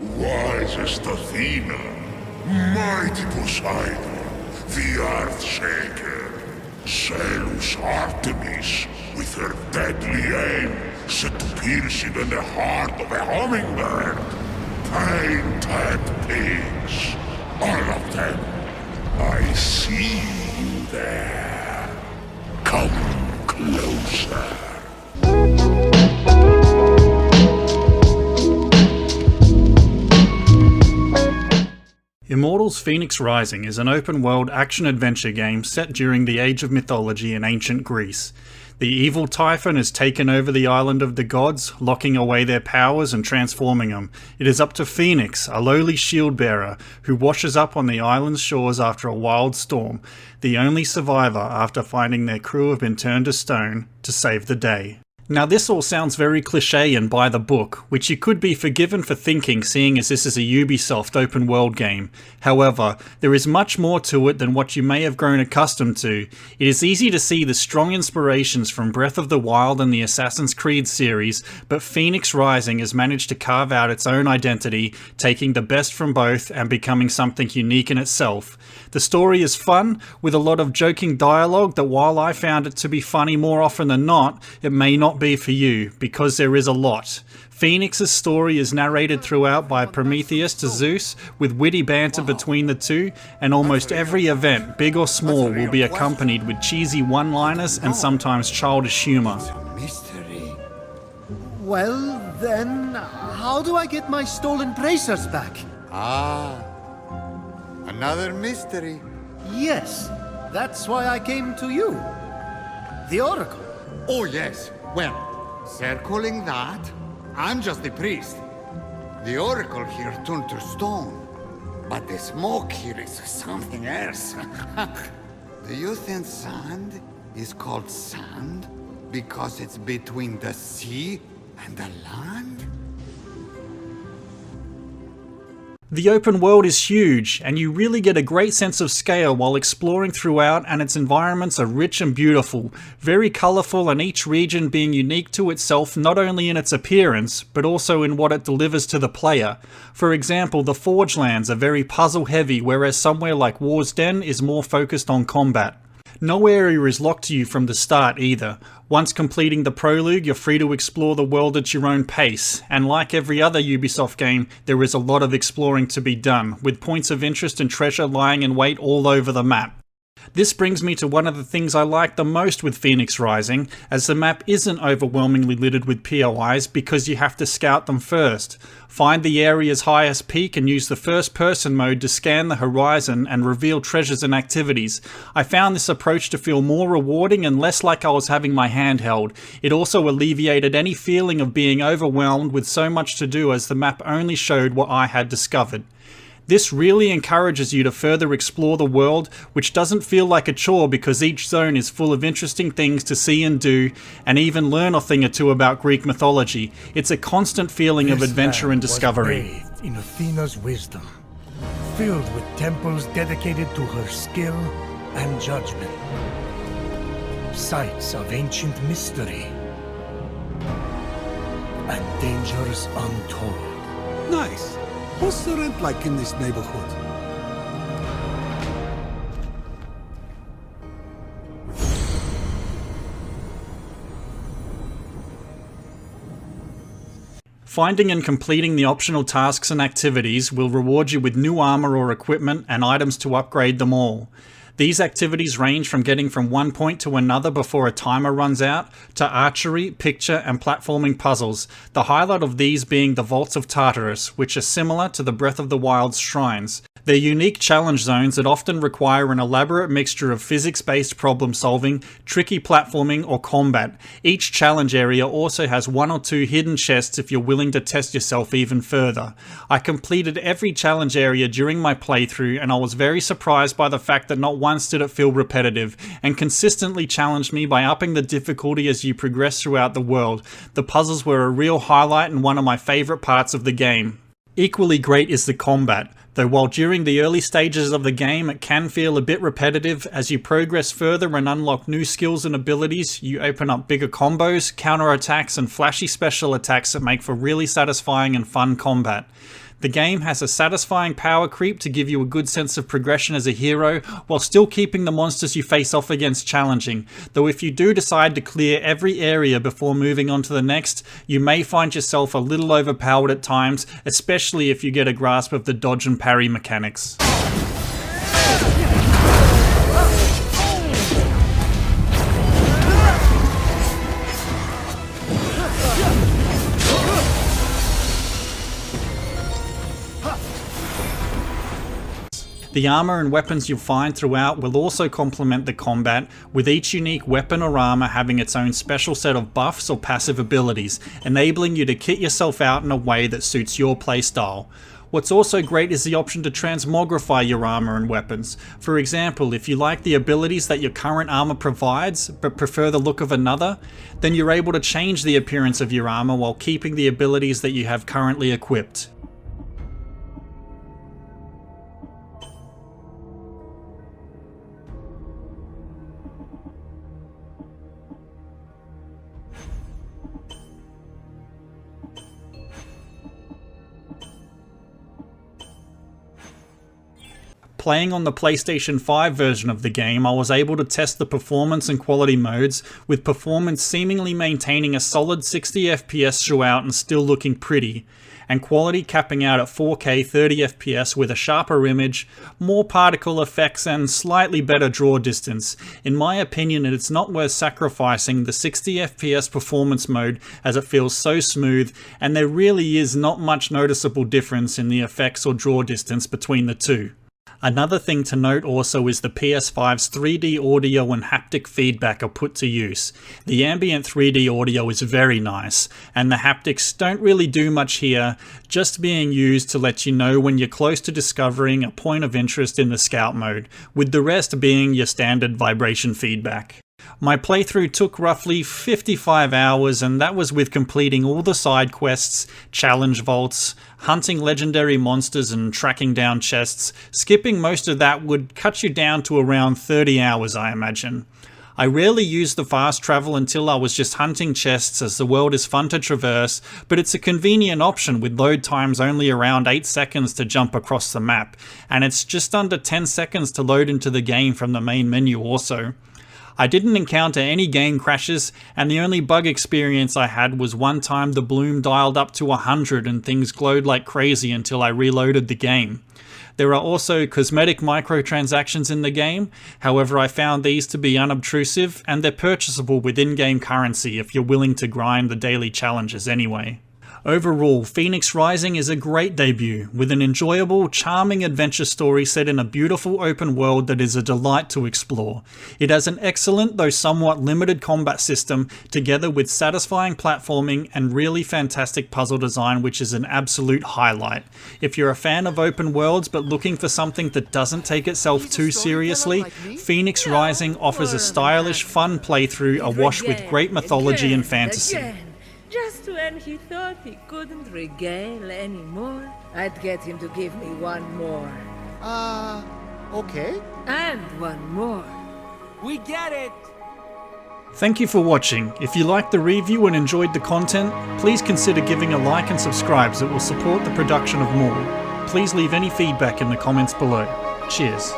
Wisest Athena, mighty Poseidon, the Earth-shaker, Zeus Artemis, with her deadly aim set to pierce even the heart of a hummingbird, painted pigs, all of them. I see you there. Come closer. Immortals Fenyx Rising is an open-world action-adventure game set during the Age of Mythology in ancient Greece. The evil Typhon has taken over the island of the gods, locking away their powers and transforming them. It is up to Fenyx, a lowly shield-bearer, who washes up on the island's shores after a wild storm, the only survivor after finding their crew have been turned to stone, to save the day. Now this all sounds very cliché and by the book, which you could be forgiven for thinking seeing as this is a Ubisoft open world game. However, there is much more to it than what you may have grown accustomed to. It is easy to see the strong inspirations from Breath of the Wild and the Assassin's Creed series, but Fenyx Rising has managed to carve out its own identity, taking the best from both and becoming something unique in itself. The story is fun, with a lot of joking dialogue that while I found it to be funny more often than not, it may not be for you, because there is a lot. Fenyx's story is narrated throughout by Prometheus to Zeus, with witty banter between the two, and almost every event, big or small, will be accompanied with cheesy one-liners and sometimes childish humour. Mystery. Well, then, how do I get my stolen bracers back? Another mystery. Yes, that's why I came to you. The Oracle. Oh, yes. Well, circling that, I'm just the priest. The Oracle here turned to stone. But the smoke here is something else. Do you think sand is called sand because it's between the sea and the land? The open world is huge, and you really get a great sense of scale while exploring throughout, and its environments are rich and beautiful, very colourful, and each region being unique to itself not only in its appearance, but also in what it delivers to the player. For example, the Forge Lands are very puzzle heavy, whereas somewhere like War's Den is more focused on combat. No area is locked to you from the start either. Once completing the prologue, you're free to explore the world at your own pace, and like every other Ubisoft game, there is a lot of exploring to be done, with points of interest and treasure lying in wait all over the map. This brings me to one of the things I like the most with Fenyx Rising, as the map isn't overwhelmingly littered with POIs because you have to scout them first. Find the area's highest peak and use the first person mode to scan the horizon and reveal treasures and activities. I found this approach to feel more rewarding and less like I was having my hand held. It also alleviated any feeling of being overwhelmed with so much to do, as the map only showed what I had discovered. This really encourages you to further explore the world, which doesn't feel like a chore because each zone is full of interesting things to see and do, and even learn a thing or two about Greek mythology. It's a constant feeling of adventure and discovery. Was bathed in Athena's wisdom, filled with temples dedicated to her skill and judgment. Sites of ancient mystery and dangers untold. Nice. What's the rent like in this neighborhood? Finding and completing the optional tasks and activities will reward you with new armor or equipment and items to upgrade them all. These activities range from getting from one point to another before a timer runs out, to archery, picture and platforming puzzles, the highlight of these being the Vaults of Tartarus, which are similar to the Breath of the Wild's shrines. They're unique challenge zones that often require an elaborate mixture of physics-based problem solving, tricky platforming or combat. Each challenge area also has one or two hidden chests if you're willing to test yourself even further. I completed every challenge area during my playthrough, and I was very surprised by the fact that not once did it feel repetitive, and consistently challenged me by upping the difficulty as you progress throughout the world. The puzzles were a real highlight and one of my favourite parts of the game. Equally great is the combat, though while during the early stages of the game it can feel a bit repetitive, as you progress further and unlock new skills and abilities, you open up bigger combos, counter attacks and flashy special attacks that make for really satisfying and fun combat. The game has a satisfying power creep to give you a good sense of progression as a hero, while still keeping the monsters you face off against challenging, though if you do decide to clear every area before moving on to the next, you may find yourself a little overpowered at times, especially if you get a grasp of the dodge and parry mechanics. The armor and weapons you'll find throughout will also complement the combat, with each unique weapon or armor having its own special set of buffs or passive abilities, enabling you to kit yourself out in a way that suits your playstyle. What's also great is the option to transmogrify your armor and weapons. For example, if you like the abilities that your current armor provides, but prefer the look of another, then you're able to change the appearance of your armor while keeping the abilities that you have currently equipped. Playing on the PlayStation 5 version of the game, I was able to test the performance and quality modes, with performance seemingly maintaining a solid 60 FPS throughout and still looking pretty, and quality capping out at 4K 30 FPS with a sharper image, more particle effects and slightly better draw distance. In my opinion, it's not worth sacrificing the 60 FPS performance mode as it feels so smooth, and there really is not much noticeable difference in the effects or draw distance between the two. Another thing to note also is the PS5's 3D audio and haptic feedback are put to use. The ambient 3D audio is very nice, and the haptics don't really do much here, just being used to let you know when you're close to discovering a point of interest in the scout mode, with the rest being your standard vibration feedback. My playthrough took roughly 55 hours, and that was with completing all the side quests, challenge vaults, hunting legendary monsters and tracking down chests. Skipping most of that would cut you down to around 30 hours, I imagine. I rarely used the fast travel until I was just hunting chests, as the world is fun to traverse, but it's a convenient option with load times only around 8 seconds to jump across the map, and it's just under 10 seconds to load into the game from the main menu also. I didn't encounter any game crashes, and the only bug experience I had was one time the bloom dialed up to 100 and things glowed like crazy until I reloaded the game. There are also cosmetic microtransactions in the game, however I found these to be unobtrusive, and they're purchasable with in-game currency if you're willing to grind the daily challenges anyway. Overall, Fenyx Rising is a great debut, with an enjoyable, charming adventure story set in a beautiful open world that is a delight to explore. It has an excellent, though somewhat limited combat system, together with satisfying platforming and really fantastic puzzle design, which is an absolute highlight. If you're a fan of open worlds but looking for something that doesn't take itself too seriously, Fenyx Rising offers a stylish, fun playthrough awash with great mythology and fantasy. Just when he thought he couldn't regale anymore, I'd get him to give me one more. Okay. And one more. We get it! Thank you for watching. If you liked the review and enjoyed the content, please consider giving a like and subscribe as it will support the production of more. Please leave any feedback in the comments below. Cheers.